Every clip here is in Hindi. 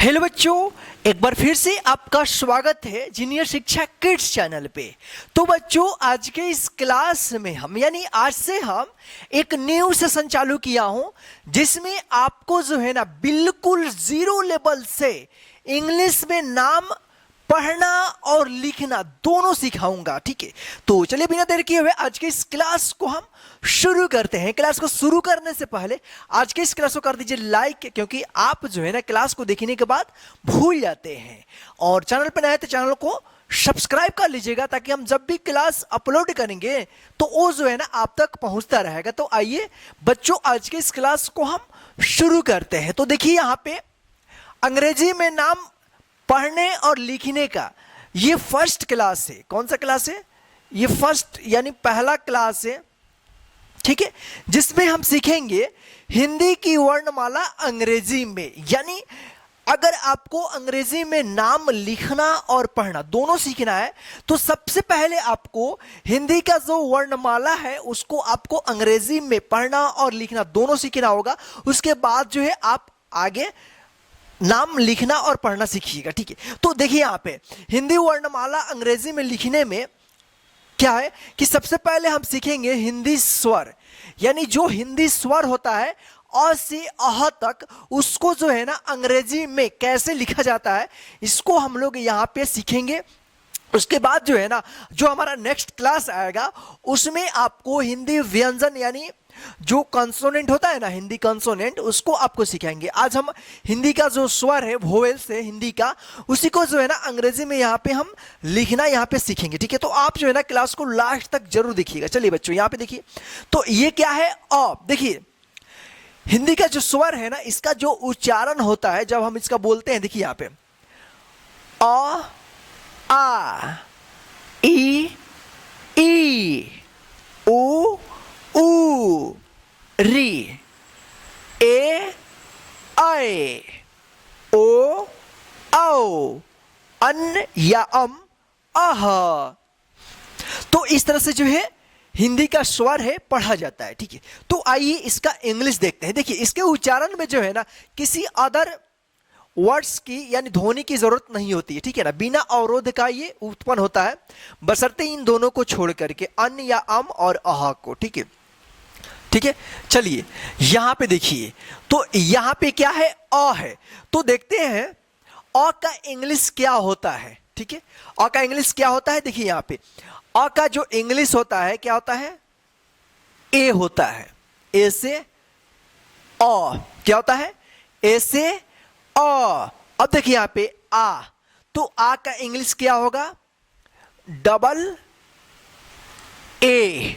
हेलो बच्चों, एक बार फिर से आपका स्वागत है जीनियर शिक्षा किड्स चैनल पे। तो बच्चों, आज के इस क्लास में हम आज से हम एक न्यू सेशन चालू किया हूं जिसमें आपको जो है ना बिल्कुल जीरो लेवल से इंग्लिश में नाम पढ़ना और लिखना दोनों सिखाऊंगा। ठीक है, तो चलिए बिना देर किए हुए आज के इस क्लास को हम शुरू करते हैं। क्लास को शुरू करने से पहले आज के इस क्लास को कर दीजिए लाइक, क्योंकि आप जो है ना क्लास को देखने के बाद भूल जाते हैं। और चैनल पर नए तो चैनल को सब्सक्राइब कर लीजिएगा ताकि हम जब भी क्लास अपलोड करेंगे तो वो जो है ना आप तक पहुंचता रहेगा। तो आइए बच्चों, आज के इस क्लास को हम शुरू करते हैं। तो देखिए, यहाँ पे अंग्रेजी में नाम पढ़ने और लिखने का ये फर्स्ट क्लास है। कौन सा क्लास है? ये फर्स्ट यानी पहला क्लास है। ठीक है, जिसमें हम सीखेंगे हिंदी की वर्णमाला अंग्रेजी में। यानी अगर आपको अंग्रेजी में नाम लिखना और पढ़ना दोनों सीखना है तो सबसे पहले आपको हिंदी का जो वर्णमाला है उसको आपको अंग्रेजी में पढ़ना और लिखना दोनों सीखना होगा। उसके बाद जो है आप आगे नाम लिखना और पढ़ना सीखिएगा। ठीक है, तो देखिए यहाँ पे हिंदी वर्णमाला अंग्रेजी में लिखने में क्या है कि सबसे पहले हम सीखेंगे हिंदी स्वर। यानी जो हिंदी स्वर होता है अ से अह तक, उसको जो है ना अंग्रेजी में कैसे लिखा जाता है इसको हम लोग यहाँ पे सीखेंगे। उसके बाद जो है ना जो हमारा नेक्स्ट क्लास आएगा उसमें आपको हिंदी व्यंजन यानी जो कंसोनेंट होता है ना, हिंदी कंसोनेंट, उसको आपको सिखाएंगे। आज हम हिंदी का जो स्वर है, वोवेल्स है हिंदी का, उसी को जो है ना अंग्रेजी में यहाँ पे हम लिखना यहाँ पे सीखेंगे। ठीक है, तो आप जो है ना क्लास को लास्ट तक जरूर देखिएगा। चलिए बच्चों, यहाँ पे देखिए, तो ये क्या है? अ। देखिए हिंदी का जो स्वर है ना, इसका जो उच्चारण होता है जब हम इसका बोलते हैं, देखिए यहाँ पे अ, आ, ई, उ, ऊ, री, ए, ऐ, ओ, औ, अन या अम, अह। तो इस तरह से जो है हिंदी का स्वर है पढ़ा जाता है। ठीक है, तो आइए इसका इंग्लिश देखते हैं। देखिए इसके उच्चारण में जो है ना किसी अदर वर्ड्स की यानी ध्वनि की जरूरत नहीं होती है। ठीक है ना, बिना अवरोध का ये उत्पन्न होता है बशर्ते इन दोनों को छोड़ करके, अन या अम और अह को। ठीक है, ठीक है, चलिए यहां पे देखिए, तो यहां पे क्या है? अ है। तो देखते हैं अ का इंग्लिश क्या होता है। ठीक है, अ का इंग्लिश क्या होता है? देखिए यहां पे अ का जो इंग्लिश होता है क्या होता है? ए होता है। ए से अ क्या होता है? ए से अ। अब देखिए यहां पे आ, तो आ का इंग्लिश क्या होगा? डबल ए,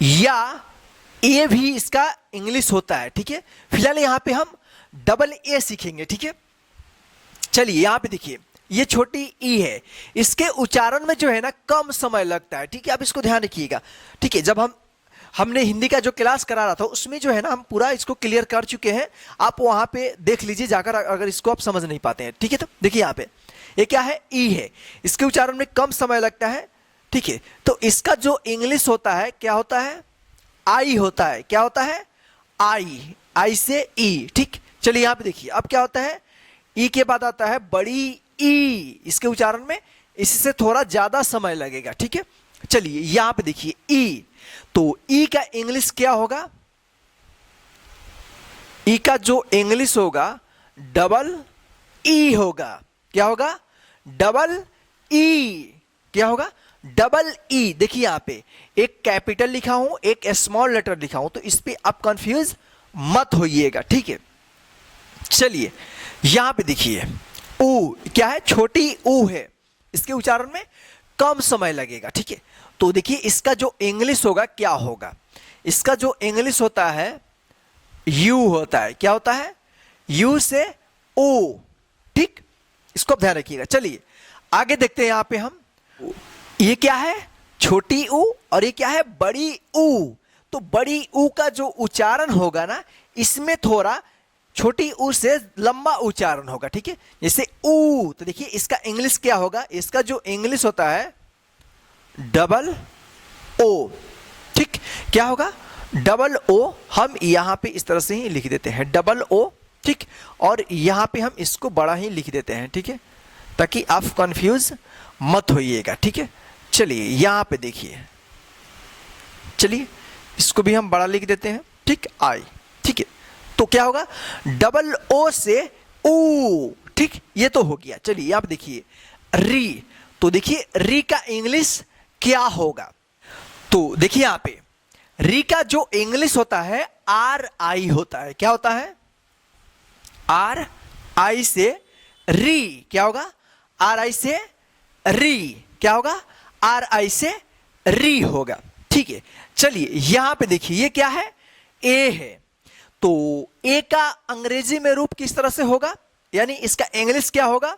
या ए भी इसका इंग्लिश होता है। ठीक है, फिलहाल यहां पे हम डबल ए सीखेंगे। ठीक है, चलिए यहां पे देखिए ये छोटी ई है, इसके उच्चारण में जो है ना कम समय लगता है। ठीक है, आप इसको ध्यान रखिएगा। ठीक है, जब हमने हिंदी का जो क्लास करा रहा था उसमें जो है ना हम पूरा इसको क्लियर कर चुके हैं। आप वहां पे देख लीजिए जाकर अगर इसको आप समझ नहीं पाते हैं। ठीक है, तो देखिए यहाँ पे ये क्या है? ई है, इसके उच्चारण में कम समय लगता है। ठीक है, तो इसका जो इंग्लिश होता है क्या होता है? आई होता है। क्या होता है? आई, आई से ई। ठीक, चलिए यहां पे देखिए अब क्या होता है? ई के बाद आता है बड़ी ई, इसके उच्चारण में इससे थोड़ा ज्यादा समय लगेगा। ठीक है, चलिए यहां पे देखिए ई, तो ई का इंग्लिश क्या होगा? ई का जो इंग्लिश होगा डबल ई होगा। क्या होगा? Double E. क्या होगा? Double E. देखिए यहां पे एक कैपिटल लिखा हूं, एक स्मॉल लेटर लिखा हूं, तो इस पे आप कंफ्यूज मत होइएगा। ठीक है, चलिए यहां पे देखिए ऊ क्या है? छोटी ऊ है, इसके उच्चारण में कम समय लगेगा। ठीक है, तो देखिए इसका जो इंग्लिश होगा क्या होगा? इसका जो इंग्लिश होता है यू होता है। क्या होता है? यू से ओ। ठीक, इसको ध्यान रखिएगा। चलिए आगे देखते हैं। यहां पे हम ये क्या है? छोटी ऊ, और ये क्या है? बड़ी ऊ। तो बड़ी ऊ का जो उच्चारण होगा ना, इसमें थोड़ा छोटी ऊ से लंबा उच्चारण होगा। ठीक है, जैसे ऊ, तो देखिए इसका इंग्लिश क्या होगा? इसका जो इंग्लिश होता है डबल ओ। ठीक, क्या होगा? Double O. हम यहां पे इस तरह से ही लिख देते हैं डबल ओ। ठीक, और यहाँ पे हम इसको बड़ा ही लिख देते हैं, ठीक है, ताकि आप कंफ्यूज मत होइएगा, ठीक है। चलिए यहाँ पे देखिए, चलिए इसको भी हम बड़ा लिख देते हैं, ठीक, आई, ठीक है। तो क्या होगा, डबल ओ से ऊ, ठीक, ये तो हो गया। चलिए आप देखिए री, तो देखिए री का इंग्लिश क्या होगा, तो देखिए यहाँ पे री का जो इंग्लिश होता है आर आई होता है। क्या होता है, आर आई से री, क्या होगा, आर आई से री, क्या होगा, आर आई से री होगा, ठीक है। चलिए यहां पे देखिए ये क्या है, ए है, तो ए का अंग्रेजी में रूप किस तरह से होगा, यानी इसका इंग्लिश क्या होगा,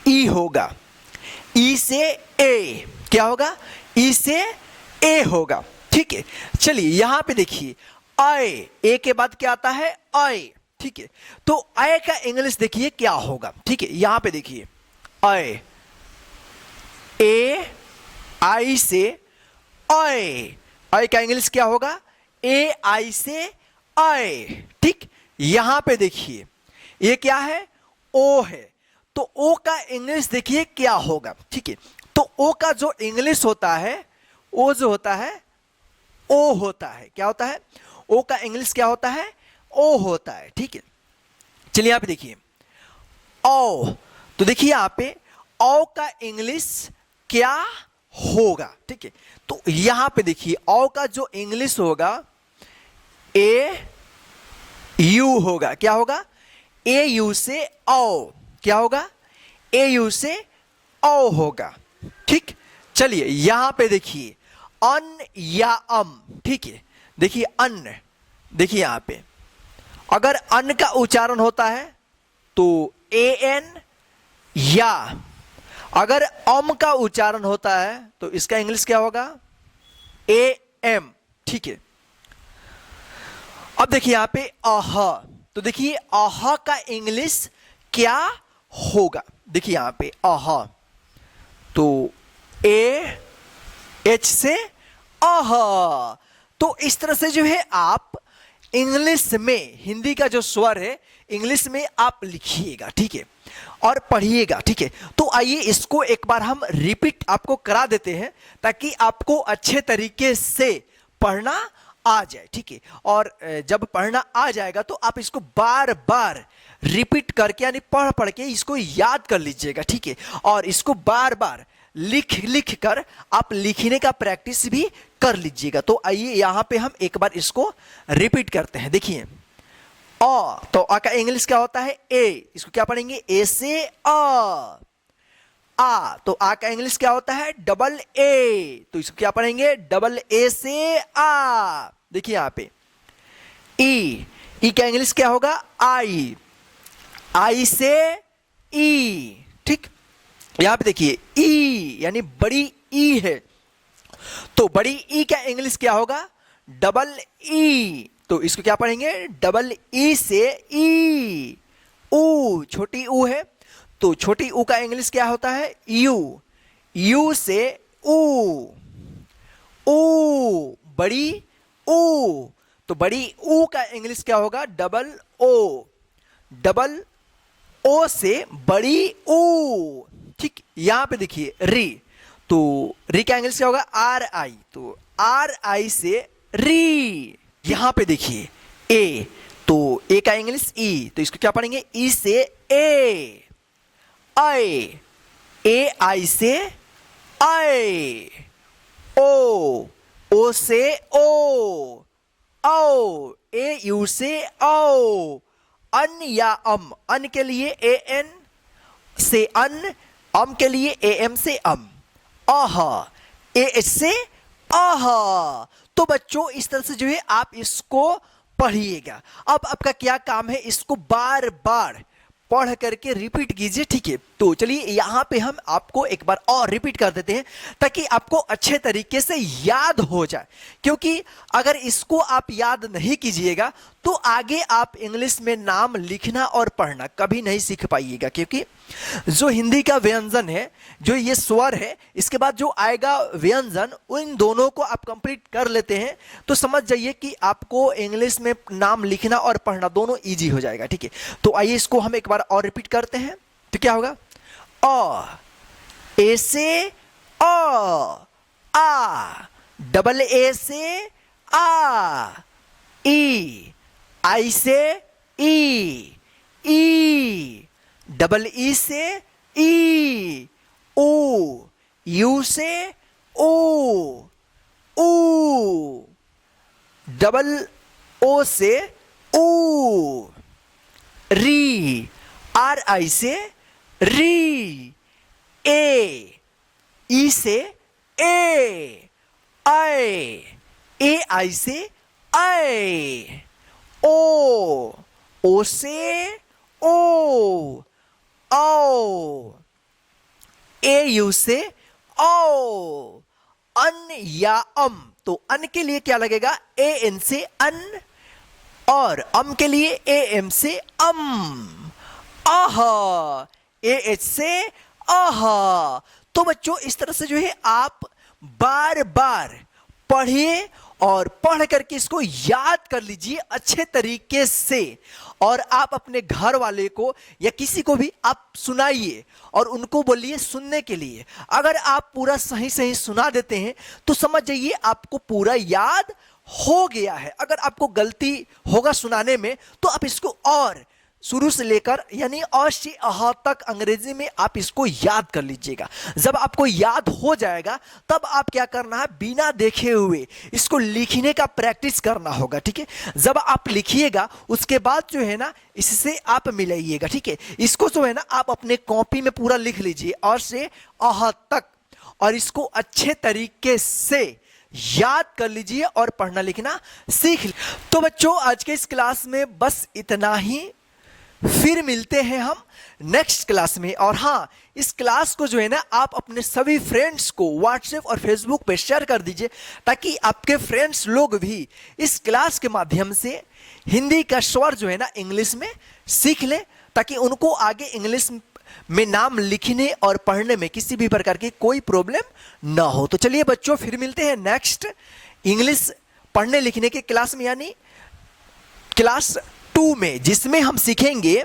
ई होगा, ई से ए, क्या होगा, ई से ए होगा, ठीक है। चलिए यहां पे देखिए आय, ए के बाद क्या आता है, आय, ठीक है। तो आय का इंग्लिश देखिए क्या होगा, ठीक है। यहां पे देखिए आय, ए आई से आय, आय का इंग्लिश क्या होगा, ए आई से आय, ठीक। यहां पे देखिए ये क्या है, ओ है, तो ओ का इंग्लिश देखिए क्या होगा, ठीक है। तो ओ का जो इंग्लिश होता है, ओ जो होता है, ओ होता है, क्या होता है, ओ का इंग्लिश क्या होता है, ओ होता है, ठीक है। चलिए यहां पे देखिए ओ, तो देखिए यहां पे ओ का इंग्लिश क्या होगा, ठीक है। तो यहां पे देखिए ओ का जो इंग्लिश होगा ए यू होगा, क्या होगा, ए यू से ओ, क्या होगा, ए यू से ओ होगा, ठीक। चलिए यहां पे देखिए अन या अम, ठीक है। देखिए अन, देखिए यहां पे अगर अन का उच्चारण होता है तो ए एन, या अगर अम का उच्चारण होता है तो इसका इंग्लिश क्या होगा, ए एम, ठीक है। अब देखिए यहां पे अह, तो देखिए अह का इंग्लिश क्या होगा, देखिए यहां पे अह, तो ए एच से अह, तो इस तरह से जो है आप इंग्लिश में हिंदी का जो स्वर है इंग्लिश में आप लिखिएगा, ठीक है, और पढ़िएगा, ठीक है। तो आइए इसको एक बार हम रिपीट आपको करा देते हैं ताकि आपको अच्छे तरीके से पढ़ना आ जाए, ठीक है। और जब पढ़ना आ जाएगा तो आप इसको बार बार रिपीट करके यानी पढ़ पढ़ के इसको याद कर लीजिएगा, ठीक है। और इसको बार बार लिख लिख कर आप लिखने का प्रैक्टिस भी कर लीजिएगा। तो आइए यहां पे हम एक बार इसको रिपीट करते हैं। देखिए अ, तो अ का इंग्लिश क्या होता है, ए, इसको क्या पढ़ेंगे, ए से अ। आ, तो आ का इंग्लिश क्या होता है, डबल ए, तो इसको क्या पढ़ेंगे, डबल ए से आ। देखिए यहां पे ई, ई का इंग्लिश क्या होगा, आई, आई से ई, ठीक। यहां पे देखिए ई यानी बड़ी ई है, तो बड़ी ई का इंग्लिश क्या होगा, डबल ई, तो इसको क्या पढ़ेंगे, डबल ई से ई। ऊ, छोटी ऊ है, तो छोटी ऊ का इंग्लिश क्या होता है, यू, यू से ऊ। ऊ, बड़ी ऊ, तो बड़ी ऊ का इंग्लिश क्या होगा, डबल ओ, डबल ओ से बड़ी ऊ, ठीक। यहां पे देखिए री, तो री का इंग्लिश क्या होगा, आर आई, तो आर आई से री। यहां पे देखिए ए, तो ए का इंग्लिश ई, तो इसको क्या पढ़ेंगे, ई से ए। आई, ए आई से आई। ओ, ओ से ओ, ओ, ए यू से ओ। अन या अम, अन के लिए ए एन से अन, अम के लिए ए एम से अम। अह, ए एच से अह। तो बच्चों इस तरह से जो है आप इसको पढ़िएगा। अब आपका क्या काम है, इसको बार बार पढ़ करके रिपीट कीजिए, ठीक है। तो चलिए यहां पे हम आपको एक बार और रिपीट कर देते हैं ताकि आपको अच्छे तरीके से याद हो जाए, क्योंकि अगर इसको आप याद नहीं कीजिएगा तो आगे आप इंग्लिश में नाम लिखना और पढ़ना कभी नहीं सीख पाइएगा, क्योंकि जो हिंदी का व्यंजन है, जो ये स्वर है, इसके बाद जो आएगा व्यंजन, उन दोनों को आप कंप्लीट कर लेते हैं तो समझ जाइए कि आपको इंग्लिश में नाम लिखना और पढ़ना दोनों इजी हो जाएगा। ठीक है, तो आइए इसको हम एक बार और रिपीट करते हैं। तो क्या होगा? अ, ए से अ, आ, डबल ए से आ, ई, आई से ई, डबल ई से ई, ओ, यू से ओ, डबल ओ से ओ, री, आर आई से री, ई से आई, ए आई से आई, ओ से ओ, ए यू से ओ, अन या अम, तो अन के लिए क्या लगेगा? ए एन से अन, और अम के लिए ए एम से अम, आह, ए एच से आह। तो बच्चों इस तरह से जो है आप बार बार पढ़िए और पढ़ करके इसको याद कर लीजिए अच्छे तरीके से, और आप अपने घर वाले को या किसी को भी आप सुनाइए और उनको बोलिए सुनने के लिए। अगर आप पूरा सही सही सुना देते हैं तो समझ जाइए आपको पूरा याद हो गया है। अगर आपको गलती होगा सुनाने में तो आप इसको और शुरू से लेकर यानी अ से अह तक अंग्रेजी में आप इसको याद कर लीजिएगा। जब आपको याद हो जाएगा तब आप क्या करना है, बिना देखे हुए इसको लिखने का प्रैक्टिस करना होगा। ठीक है, जब आप लिखिएगा उसके बाद जो है ना इससे आप मिलाइएगा। ठीक है, इसको जो है ना आप अपने कॉपी में पूरा लिख लीजिए अ से अह तक, और इसको अच्छे तरीके से याद कर लीजिए और पढ़ना लिखना सीख। तो बच्चों आज के इस क्लास में बस इतना ही, फिर मिलते हैं हम नेक्स्ट क्लास में। और हाँ, इस क्लास को जो है ना आप अपने सभी फ्रेंड्स को व्हाट्सएप और फेसबुक पे शेयर कर दीजिए, ताकि आपके फ्रेंड्स लोग भी इस क्लास के माध्यम से हिंदी का स्वर जो है ना इंग्लिश में सीख ले, ताकि उनको आगे इंग्लिश में नाम लिखने और पढ़ने में किसी भी प्रकार की कोई प्रॉब्लम ना हो। तो चलिए बच्चों फिर मिलते हैं नेक्स्ट इंग्लिश पढ़ने लिखने के क्लास में, यानी क्लास 2 में, जिसमें हम सीखेंगे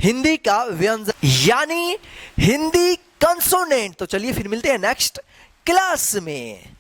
हिंदी का व्यंजन यानी हिंदी कंसोनेंट। तो चलिए फिर मिलते हैं नेक्स्ट क्लास में।